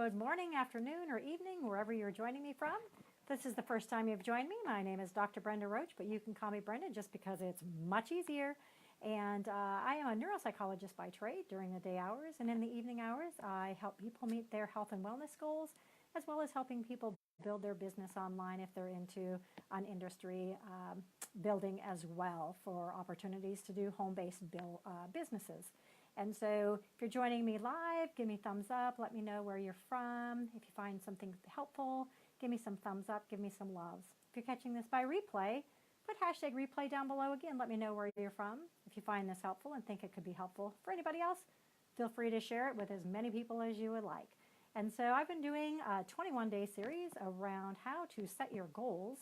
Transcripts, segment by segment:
Good morning, afternoon, or evening, wherever you're joining me from. This is the first time you've joined me. My name is Dr. Brenda Roach, but you can call me Brenda just because it's much easier. And I am a neuropsychologist by trade during the day hours, and in the evening hours, I help people meet their health and wellness goals, as well as helping people build their business online if they're into an industry building as well for opportunities to do home-based businesses. And so if you're joining me live, give me a thumbs up. Let me know where you're from. If you find something helpful, give me some thumbs up. Give me some loves. If you're catching this by replay, put hashtag replay down below. Again, let me know where you're from. If you find this helpful and think it could be helpful for anybody else, feel free to share it with as many people as you would like. And so I've been doing a 21-day series around how to set your goals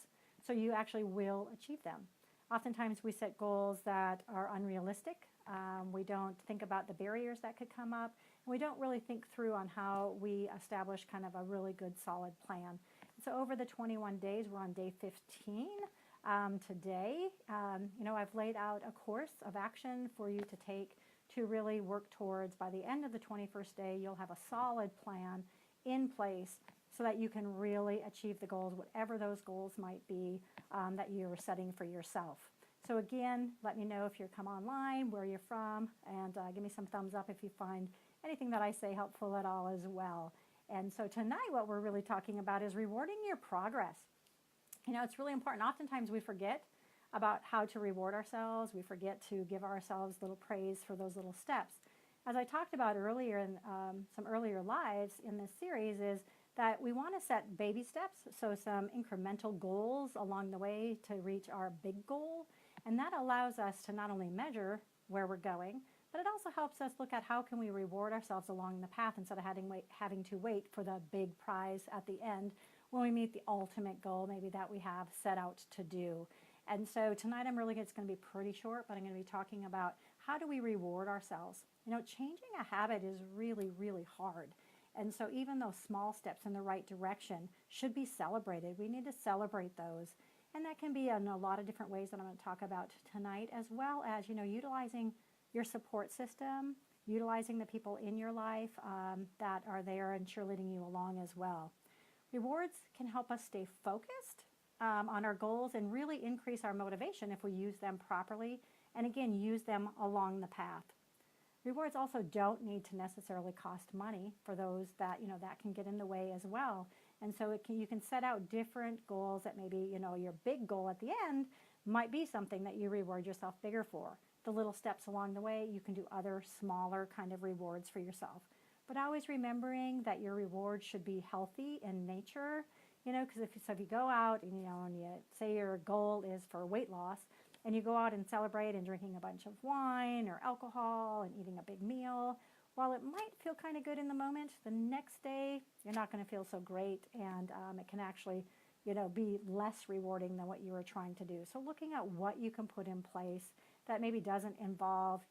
so you actually will achieve them. Oftentimes we set goals that are unrealistic. We don't think about the barriers that could come up. And we don't really think through on how we establish kind of a really good solid plan. So over the 21 days, we're on day 15 today. I've laid out a course of action for you to take to really work towards. By the end of the 21st day, you'll have a solid plan in place so that you can really achieve the goals, whatever those goals might be that you're setting for yourself. So again, let me know if you come online, where you're from, and give me some thumbs up if you find anything that I say helpful at all as well. And so tonight what we're really talking about is rewarding your progress. You know, it's really important. Oftentimes we forget about how to reward ourselves. We forget to give ourselves little praise for those little steps. As I talked about earlier in some earlier lives in this series is that we want to set baby steps, so some incremental goals along the way to reach our big goal. And that allows us to not only measure where we're going, but it also helps us look at how can we reward ourselves along the path instead of having to wait for the big prize at the end when we meet the ultimate goal maybe that we have set out to do. And so tonight it's going to be pretty short, but I'm going to be talking about how do we reward ourselves. You know, changing a habit is really, really hard. And so even those small steps in the right direction should be celebrated. We need to celebrate those. And that can be in a lot of different ways that I'm going to talk about tonight, as well as, utilizing your support system, utilizing the people in your life that are there and cheerleading you along as well. Rewards can help us stay focused on our goals and really increase our motivation if we use them properly, and again, use them along the path. Rewards also don't need to necessarily cost money for those that, that can get in the way as well. And so you can set out different goals that maybe, your big goal at the end might be something that you reward yourself bigger for. The little steps along the way, you can do other smaller kind of rewards for yourself. But always remembering that your reward should be healthy in nature, because if you go out and, and you say your goal is for weight loss, and you go out and celebrate and drinking a bunch of wine or alcohol and eating a big meal, while it might feel kind of good in the moment, the next day you're not going to feel so great, and it can actually, be less rewarding than what you were trying to do. So looking at what you can put in place that maybe doesn't involve,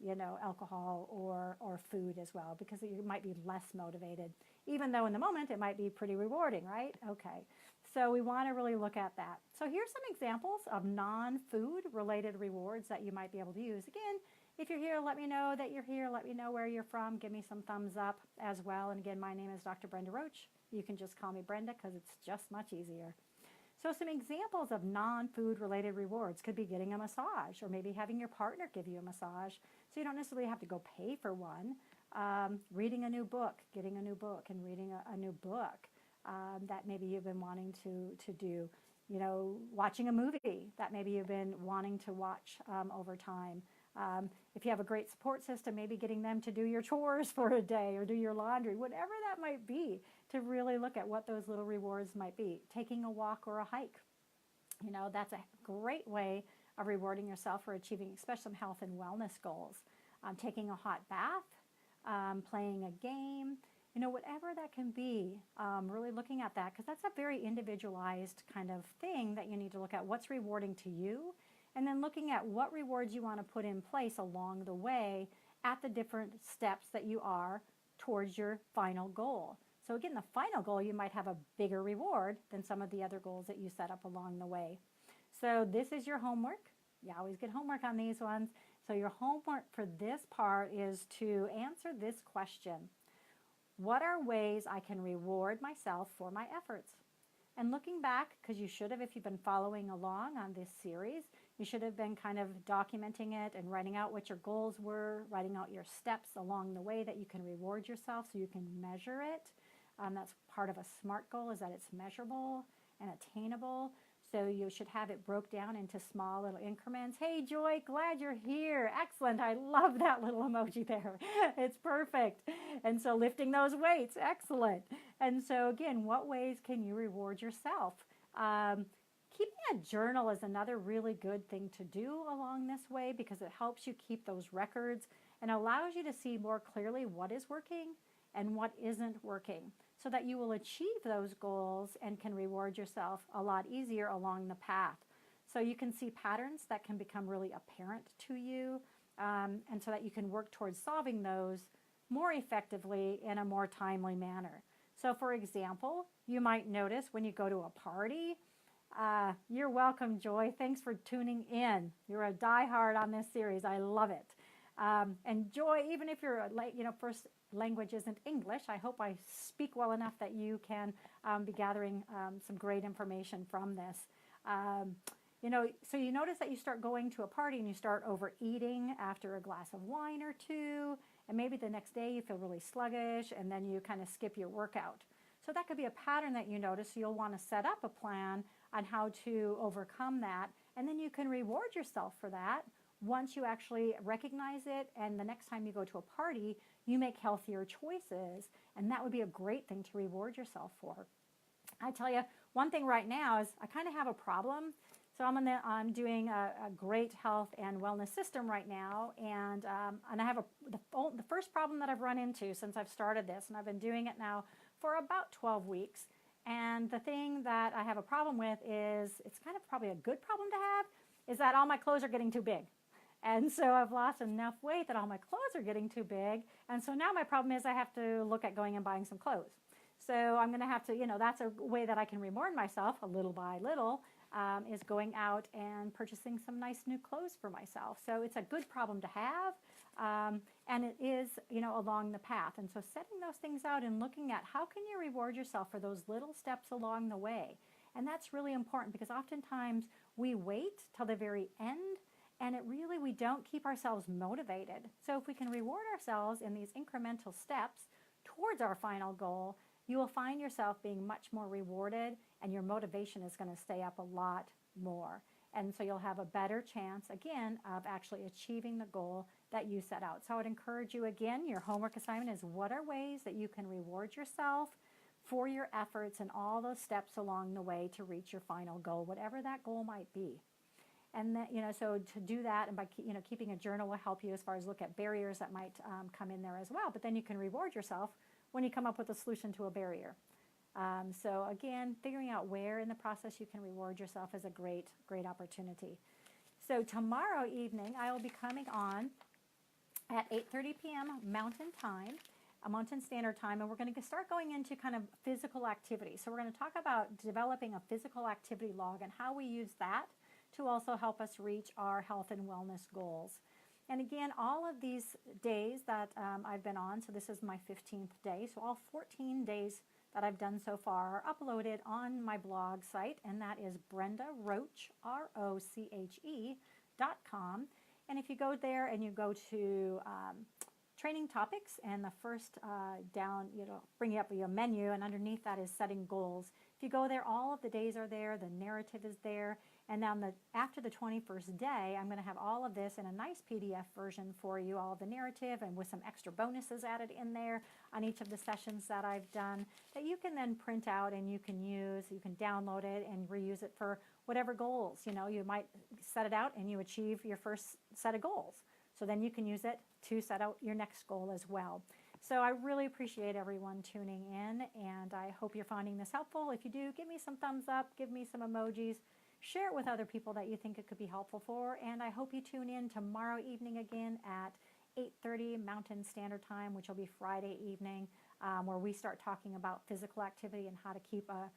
alcohol or food as well, because you might be less motivated, even though in the moment it might be pretty rewarding, right? Okay, so we want to really look at that. So here's some examples of non-food related rewards that you might be able to use. Again, if you're here, let me know that you're here. Let me know where you're from. Give me some thumbs up as well. And again, my name is Dr. Brenda Roach. You can just call me Brenda because it's just much easier. So some examples of non-food related rewards could be getting a massage, or maybe having your partner give you a massage so you don't necessarily have to go pay for one. Reading a new book, getting a new book and reading a new book that maybe you've been wanting to do. Watching a movie that maybe you've been wanting to watch over time. If you have a great support system, maybe getting them to do your chores for a day or do your laundry, whatever that might be, to really look at what those little rewards might be. Taking a walk or a hike. That's a great way of rewarding yourself for achieving especially some health and wellness goals. Taking a hot bath, playing a game, whatever that can be, really looking at that, because that's a very individualized kind of thing that you need to look at. What's rewarding to you? And then looking at what rewards you want to put in place along the way at the different steps that you are towards your final goal. So again, the final goal, you might have a bigger reward than some of the other goals that you set up along the way. So this is your homework. You always get homework on these ones. So your homework for this part is to answer this question. what are ways I can reward myself for my efforts? And looking back, because you should have, if you've been following along on this series, you should have been kind of documenting it and writing out what your goals were, writing out your steps along the way that you can reward yourself so you can measure it. That's part of a SMART goal, is that it's measurable and attainable. So you should have it broke down into small little increments. Hey, Joy, glad you're here. Excellent. I love that little emoji there. It's perfect. And so lifting those weights, excellent. And so again, what ways can you reward yourself? Keeping a journal is another really good thing to do along this way, because it helps you keep those records and allows you to see more clearly what is working and what isn't working, so that you will achieve those goals and can reward yourself a lot easier along the path. So you can see patterns that can become really apparent to you, and so that you can work towards solving those more effectively in a more timely manner. So for example, you might notice when you go to a party, you're welcome, Joy. Thanks for tuning in. You're a diehard on this series. I love it. And Joy, even if your first language isn't English, I hope I speak well enough that you can be gathering some great information from this. So you notice that you start going to a party and you start overeating after a glass of wine or two, and maybe the next day you feel really sluggish, and then you kind of skip your workout. So that could be a pattern that you notice. So you'll want to set up a plan on how to overcome that, and then you can reward yourself for that once you actually recognize it, and the next time you go to a party, you make healthier choices, and that would be a great thing to reward yourself for. I tell you, one thing right now is I kind of have a problem. So I'm doing a great health and wellness system right now, and I have the first problem that I've run into since I've started this, and I've been doing it now for about 12 weeks. And the thing that I have a problem with is, it's kind of probably a good problem to have, is that all my clothes are getting too big. And so I've lost enough weight that all my clothes are getting too big. And so now my problem is I have to look at going and buying some clothes. So I'm going to have to, that's a way that I can reward myself a little by little, is going out and purchasing some nice new clothes for myself. So it's a good problem to have, and it is, along the path. And so setting those things out and looking at how can you reward yourself for those little steps along the way. And that's really important, because oftentimes we wait till the very end, and we don't keep ourselves motivated. So if we can reward ourselves in these incremental steps towards our final goal, you will find yourself being much more rewarded, and your motivation is going to stay up a lot more. And so you'll have a better chance, again, of actually achieving the goal that you set out. So I would encourage you, again, your homework assignment is, what are ways that you can reward yourself for your efforts and all those steps along the way to reach your final goal, whatever that goal might be. And that, so to do that, and by keeping a journal will help you as far as look at barriers that might come in there as well. But then you can reward yourself when you come up with a solution to a barrier. So again, figuring out where in the process you can reward yourself is a great, great opportunity. So tomorrow evening, I will be coming on at 8:30 p.m. Mountain Time, Mountain Standard Time, and we're going to start going into kind of physical activity. So we're going to talk about developing a physical activity log and how we use that to also help us reach our health and wellness goals. And again, all of these days that I've been on, so this is my 15th day, so all 14 days that I've done so far are uploaded on my blog site, and that is BrendaRoche, ROCHE.com. And if you go there and you go to training topics, and the first down, bring you up your menu, and underneath that is setting goals. If you go there, all of the days are there, the narrative is there, and then after the 21st day, I'm going to have all of this in a nice PDF version for you, all of the narrative, and with some extra bonuses added in there on each of the sessions that I've done, that you can then print out and you can use. You can download it and reuse it for whatever goals. You might set it out and you achieve your first set of goals. So then you can use it to set out your next goal as well. So I really appreciate everyone tuning in, and I hope you're finding this helpful. If you do, give me some thumbs up, give me some emojis, share it with other people that you think it could be helpful for, and I hope you tune in tomorrow evening again at 8:30 Mountain Standard Time, which will be Friday evening, where we start talking about physical activity and how to keep a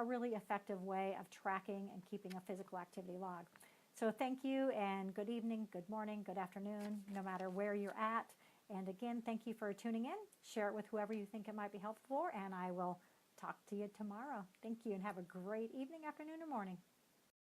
really effective way of tracking and keeping a physical activity log. So thank you, and good evening, good morning, good afternoon, no matter where you're at. And again, thank you for tuning in. Share it with whoever you think it might be helpful for, and I will talk to you tomorrow. Thank you, and have a great evening, afternoon, or morning.